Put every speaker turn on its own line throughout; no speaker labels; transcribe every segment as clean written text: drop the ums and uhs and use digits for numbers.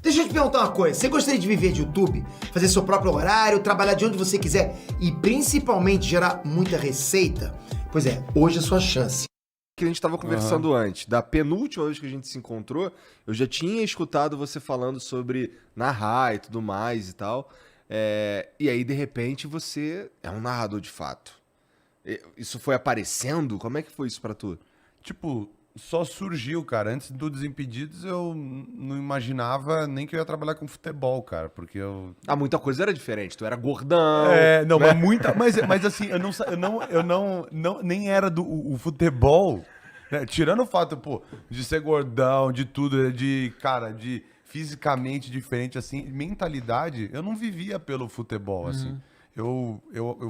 Deixa eu te perguntar uma coisa. Você gostaria de viver de YouTube? Fazer seu próprio horário, trabalhar de onde você quiser e principalmente gerar muita receita? Pois é, hoje é a sua chance.
Que a gente estava conversando antes, da penúltima vez que a gente se encontrou, eu já tinha escutado você falando sobre narrar e tudo mais e tal. E aí, de repente, você é um narrador de fato. Isso foi aparecendo? Como é que foi isso pra tu?
Tipo, só surgiu, cara. Antes do Desimpedidos, eu não imaginava nem que eu ia trabalhar com futebol, cara, porque eu...
Muita coisa era diferente. Tu era gordão.
Não,
né?
mas muita... Mas assim, eu não nem era do o futebol, né? Tirando o fato, pô, de ser gordão, de tudo, de fisicamente diferente, assim, mentalidade, eu não vivia pelo futebol, assim. Eu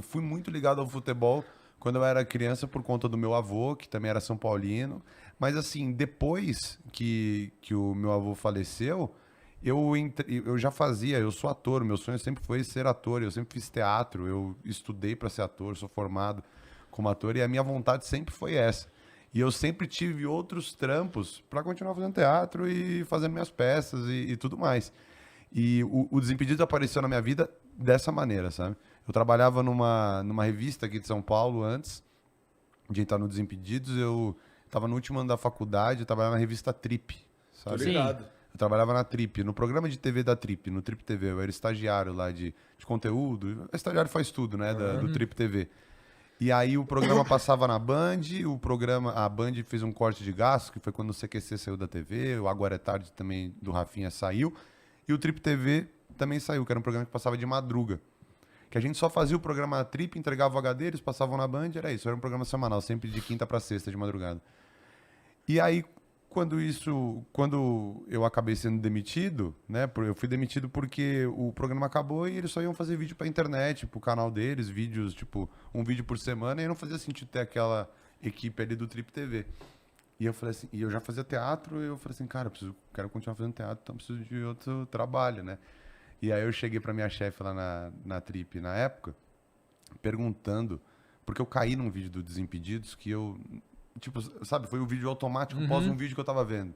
fui muito ligado ao futebol quando eu era criança por conta do meu avô, que também era São Paulino. Mas assim, depois que o meu avô faleceu, eu já fazia, eu sou ator, meu sonho sempre foi ser ator, eu sempre fiz teatro, eu estudei para ser ator, sou formado como ator e a minha vontade sempre foi essa. E eu sempre tive outros trampos para continuar fazendo teatro e fazendo minhas peças e tudo mais. E o Desimpedidos apareceu na minha vida dessa maneira, sabe? Eu trabalhava numa revista aqui de São Paulo antes de entrar no Desimpedidos. Eu estava no último ano da faculdade, eu trabalhava na revista Trip, sabe?
Tô ligado.
Eu trabalhava na Trip, no programa de TV da Trip, no Trip TV. Eu era estagiário lá de conteúdo. O estagiário faz tudo, né? Do Trip TV. E aí o programa passava na Band, a Band fez um corte de gastos, que foi quando o CQC saiu da TV, o Agora é Tarde também do Rafinha saiu, e o Trip TV também saiu, que era um programa que passava de madruga. Que a gente só fazia o programa na Trip, entregava o HD, eles passavam na Band, era isso, era um programa semanal, sempre de quinta para sexta, de madrugada. E aí, quando eu acabei sendo demitido, né? Eu fui demitido porque o programa acabou e eles só iam fazer vídeo pra internet, pro canal deles, vídeos, tipo, um vídeo por semana, e não fazia sentido ter aquela equipe ali do Trip TV. E eu falei assim, e eu já fazia teatro, e eu falei assim, cara, quero continuar fazendo teatro, então preciso de outro trabalho, né? E aí eu cheguei pra minha chefe lá na Trip, na época, perguntando, porque eu caí num vídeo do Desimpedidos que eu... Tipo, sabe, foi um vídeo automático após um vídeo que eu tava vendo.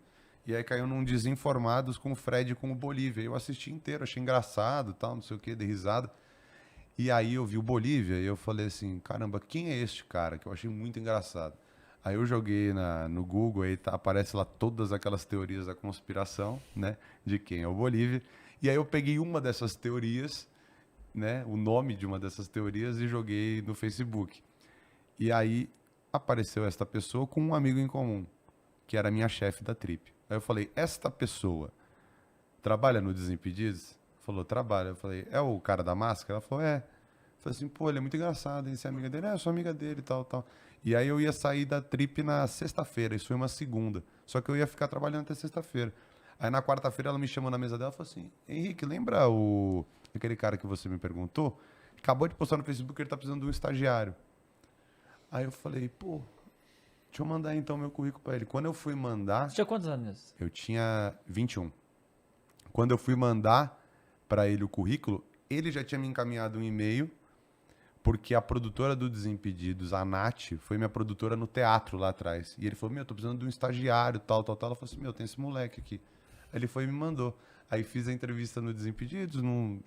E aí caiu num Desinformados com o Fred e com o Bolívia. Eu assisti inteiro, achei engraçado, tal, não sei o que, dei risada. E aí eu vi o Bolívia e eu falei assim, caramba, quem é este cara? Que eu achei muito engraçado. Aí eu joguei no Google, aí aparece lá todas aquelas teorias da conspiração, né? De quem é o Bolívia. E aí eu peguei uma dessas teorias, né? O nome de uma dessas teorias e joguei no Facebook. E aí apareceu esta pessoa com um amigo em comum, que era a minha chefe da Trip. Aí eu falei, esta pessoa trabalha no Desimpedidos? Falou, trabalha. Eu falei, é o cara da máscara? Ela falou, é. Eu falei assim, pô, ele é muito engraçado, hein? Você é amiga dele? É, eu sou amiga dele e tal, tal. E aí eu ia sair da Trip na sexta-feira, isso foi uma segunda. Só que eu ia ficar trabalhando até sexta-feira. Aí na quarta-feira ela me chamou na mesa dela e falou assim, Henrique, lembra aquele cara que você me perguntou? Acabou de postar no Facebook que ele tá precisando de um estagiário. Aí eu falei, pô, deixa eu mandar então meu currículo pra ele. Quando eu fui mandar...
Você tinha quantos anos?
Eu tinha 21. Quando eu fui mandar pra ele o currículo, ele já tinha me encaminhado um e-mail, porque a produtora do Desimpedidos, a Nath, foi minha produtora no teatro lá atrás. E ele falou, meu, tô precisando de um estagiário, tal, tal, tal. Ela falou assim, meu, tem esse moleque aqui. Aí ele foi e me mandou. Aí fiz a entrevista no Desimpedidos,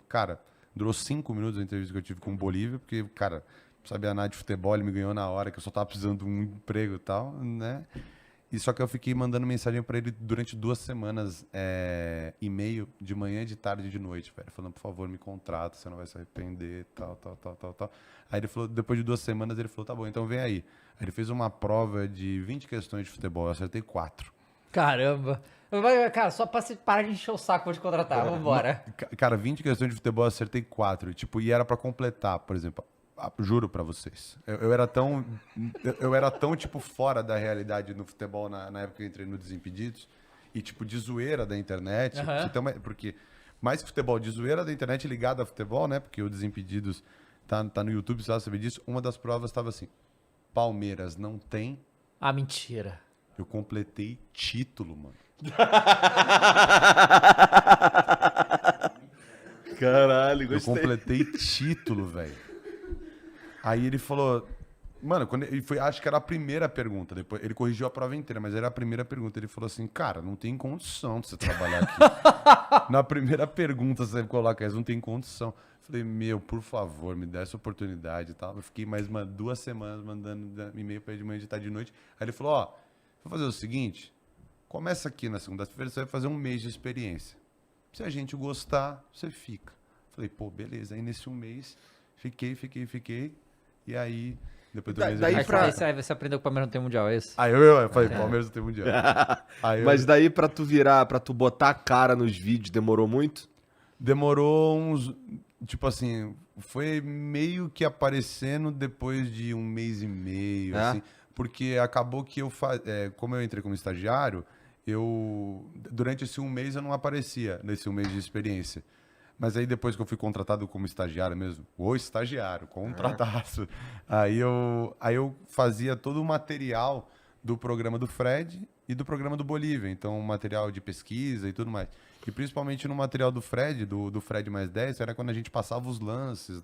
cara, durou 5 minutos a entrevista que eu tive com o Bolívia, porque, cara... sabia nada de futebol, ele me ganhou na hora, que eu só tava precisando de um emprego e tal, né? E só que eu fiquei mandando mensagem pra ele durante 2 semanas, e-mail, de manhã, de tarde e de noite, velho. Falando, por favor, me contrata, você não vai se arrepender, tal, tal, tal, tal, tal. Aí ele falou, depois de 2 semanas, ele falou, tá bom, então vem aí. Aí ele fez uma prova de 20 questões de futebol, eu acertei 4.
Caramba. Cara, só pra você parar de encher o saco, vou te contratar, vambora.
Cara, 20 questões de futebol, eu acertei 4. Tipo, e era pra completar, por exemplo... Juro pra vocês. Eu era tão, tipo, fora da realidade no futebol na época que eu entrei no Desimpedidos. E, tipo, de zoeira da internet. Porque, mais que futebol, de zoeira da internet ligada a futebol, né? Porque o Desimpedidos tá no YouTube, você sabe disso. Uma das provas tava assim, Palmeiras não tem...
Ah, mentira.
Eu completei título, mano.
Caralho, gostei.
Eu completei título, velho. Aí ele falou, Mano, acho que era a primeira pergunta. Depois, ele corrigiu a prova inteira, mas era a primeira pergunta. Ele falou assim, cara, não tem condição de você trabalhar aqui. Na primeira pergunta você coloca isso, não tem condição. Falei, por favor, me dá essa oportunidade e tal. Eu fiquei mais 2 semanas mandando e-mail pra ele de manhã, de tarde, de noite. Aí ele falou, vou fazer o seguinte, começa aqui na segunda-feira, você vai fazer 1 mês de experiência. Se a gente gostar, você fica. Falei, pô, beleza. Aí nesse 1 mês, fiquei. E aí... Depois do mês
Aí você aprendeu que o Palmeiras não tem mundial, é isso?
Aí eu falei, Palmeiras não tem mundial.
Mas daí pra tu botar a cara nos vídeos, demorou muito?
Demorou uns... Tipo assim, foi meio que aparecendo depois de 1 mês e meio, assim. Porque acabou que como eu entrei como estagiário, durante esse 1 mês eu não aparecia, nesse 1 mês de experiência. Mas aí depois que eu fui contratado como estagiário mesmo, o estagiário, contrataço, aí eu fazia todo o material do programa do Fred e do programa do Bolívia, então material de pesquisa e tudo mais. E principalmente no material do Fred, do Fred mais 10, era quando a gente passava os lances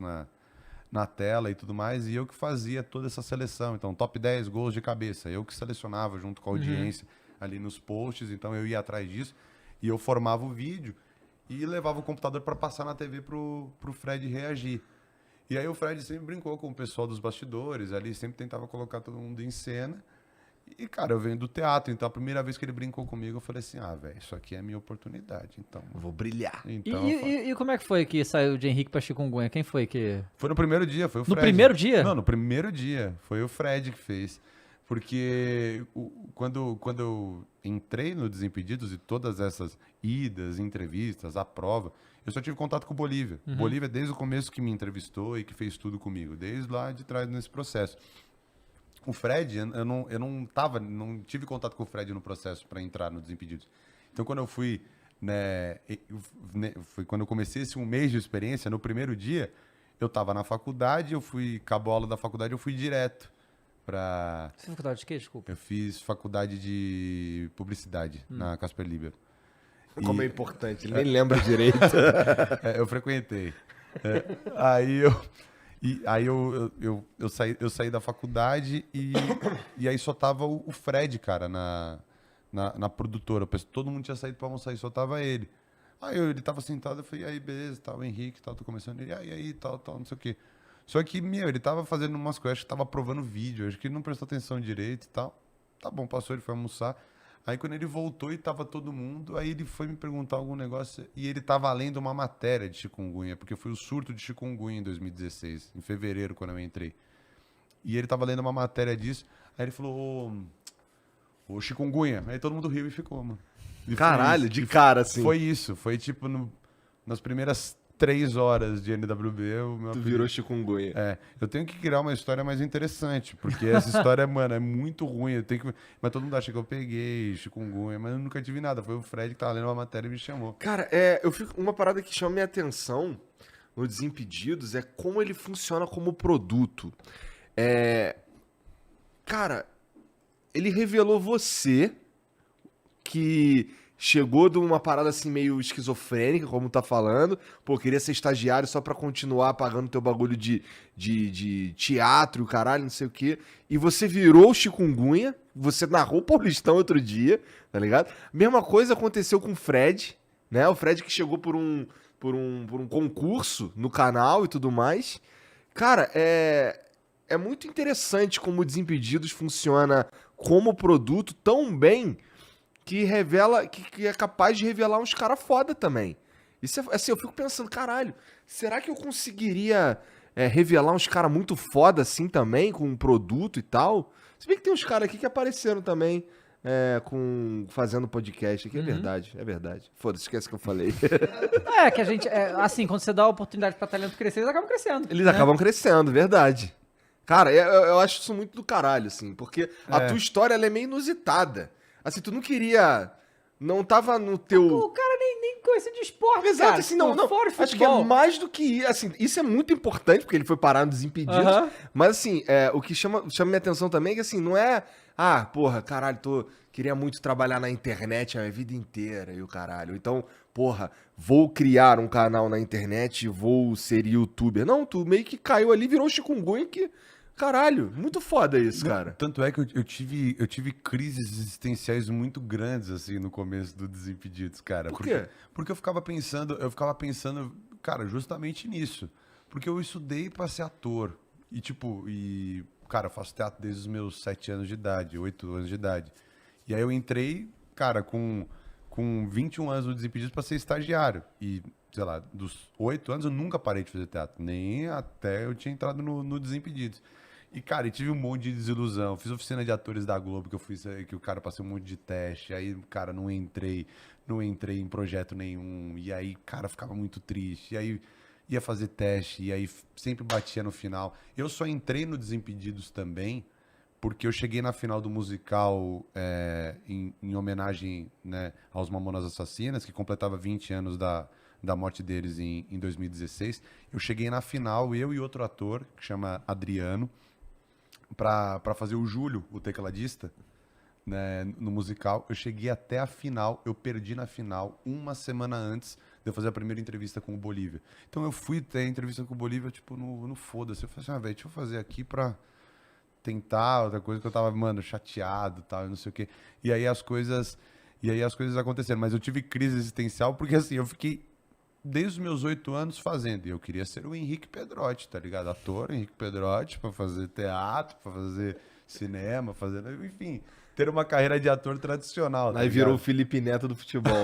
na tela e tudo mais, e eu que fazia toda essa seleção. Então, top 10 gols de cabeça, eu que selecionava junto com a audiência ali nos posts, então eu ia atrás disso, e eu formava o vídeo, e levava o computador para passar na TV pro Fred reagir. E aí o Fred sempre brincou com o pessoal dos bastidores ali, sempre tentava colocar todo mundo em cena. E, cara, eu venho do teatro, então a primeira vez que ele brincou comigo, eu falei assim, velho, isso aqui é a minha oportunidade, então...
Eu vou brilhar.
Então,
e como é que foi que saiu de Henrique pra Chikungunya? Quem foi que...
Foi no primeiro dia, foi o Fred.
No primeiro dia?
Não, no primeiro dia. Foi o Fred que fez. Porque quando eu entrei no Desimpedidos e todas essas idas, entrevistas, a prova, eu só tive contato com o Bolívia. O Bolívia, desde o começo, que me entrevistou e que fez tudo comigo, desde lá de trás nesse processo. O Fred, eu não tive contato com o Fred no processo para entrar no Desimpedidos. Então, quando eu fui, foi quando eu comecei esse 1 mês de experiência, no primeiro dia, eu estava na faculdade, acabou a aula da faculdade, eu fui direto.
Você fez faculdade de quê, desculpa?
Eu fiz faculdade de publicidade na Casper Libero.
Como é importante, ele nem lembra direito.
Eu frequentei. Aí eu saí da faculdade e aí só tava o Fred, cara, na produtora. Todo mundo tinha saído pra almoçar e só tava ele. Aí ele tava sentado, eu falei, e aí, beleza, tal, o Henrique, tal, tô começando. Ele, aí, tal, não sei o quê. Só que, ele tava fazendo umas coisas, acho que tava aprovando vídeo, acho que ele não prestou atenção direito e tal. Tá bom, passou, ele foi almoçar. Aí quando ele voltou e tava todo mundo, aí ele foi me perguntar algum negócio e ele tava lendo uma matéria de chikungunya, porque foi o surto de chikungunya em 2016, em fevereiro, quando eu entrei. E ele tava lendo uma matéria disso, aí ele falou, ô chikungunya. Aí todo mundo riu e ficou, mano. E
caralho, de cara, assim.
Foi isso, foi tipo nas primeiras 3 horas de NWB, o meu apelido
virou chikungunya.
Eu tenho que criar uma história mais interessante, porque essa história, mano, é muito ruim. Mas todo mundo acha que eu peguei chikungunya, mas eu nunca tive nada. Foi o Fred que tava lendo uma matéria e me chamou.
Cara, uma parada que chama minha atenção no Desimpedidos é como ele funciona como produto. Cara, ele revelou você que chegou de uma parada assim meio esquizofrênica, como tá falando. Pô, queria ser estagiário só pra continuar pagando teu bagulho de teatro, caralho, não sei o quê. E você virou o chikungunya, você narrou o Paulistão outro dia, tá ligado? Mesma coisa aconteceu com o Fred, né? O Fred que chegou por um concurso no canal e tudo mais. Cara, é muito interessante como o Desimpedidos funciona como produto tão bem que revela, que é capaz de revelar uns caras foda também. Isso assim, eu fico pensando, caralho, será que eu conseguiria revelar uns caras muito foda assim também, com um produto e tal? Se bem que tem uns caras aqui que apareceram também fazendo podcast aqui, é verdade. Foda-se, esquece que eu falei.
Que a gente, assim, quando você dá a oportunidade pra talento crescer, eles acabam crescendo.
Eles acabam crescendo, verdade. Cara, eu acho isso muito do caralho, assim, porque a tua história, ela é meio inusitada. Assim, tu não queria... Não tava no teu...
O cara nem conhecia de esporte,
exato,
cara.
assim, não.
Fora de
acho que é
futebol.
mais do que... Assim, isso é muito importante, porque ele foi parar no Desimpedidos. Mas, assim, o que chama minha atenção também é que, assim, não é... Ah, porra, caralho, queria muito trabalhar na internet a minha vida inteira e o caralho. Então, porra, vou criar um canal na internet e vou ser youtuber. Não, tu meio que caiu ali, virou chikungunya que... Caralho, muito foda isso, cara.
Tanto é que eu tive crises existenciais muito grandes, assim, no começo do Desimpedidos, cara.
Por quê?
Porque eu ficava pensando, cara, justamente nisso. Porque eu estudei pra ser ator. Cara, eu faço teatro desde os meus 7 anos de idade, 8 anos de idade. E aí eu entrei, cara, com 21 anos no Desimpedidos pra ser estagiário. E, sei lá, dos 8 anos eu nunca parei de fazer teatro. Nem até eu tinha entrado no Desimpedidos. E, cara, eu tive um monte de desilusão. Fiz oficina de atores da Globo, que o cara passou um monte de teste. Aí, cara, não entrei em projeto nenhum. E aí, cara, ficava muito triste. E aí, ia fazer teste. E aí, sempre batia no final. Eu só entrei no Desimpedidos também porque eu cheguei na final do musical em homenagem, né, aos Mamonas Assassinas, que completava 20 anos da morte deles em 2016. Eu cheguei na final, eu e outro ator, que chama Adriano, pra fazer o Júlio, o tecladista, né, no musical. Eu cheguei até a final, eu perdi na final uma semana antes de eu fazer a primeira entrevista com o Bolívia. Então eu fui ter a entrevista com o Bolívia, tipo, no foda-se. Eu falei assim, velho, deixa eu fazer aqui pra tentar outra coisa, que eu tava, mano, chateado e tal, não sei o quê. E aí as coisas aconteceram. Mas eu tive crise existencial porque, assim, eu fiquei desde os meus 8 anos fazendo. E eu queria ser o Henrique Pedrotti, tá ligado? Ator, Henrique Pedrotti, pra fazer teatro, pra fazer cinema, enfim, ter uma carreira de ator tradicional. Tá
Aí
ligado?
virou o Felipe Neto do futebol.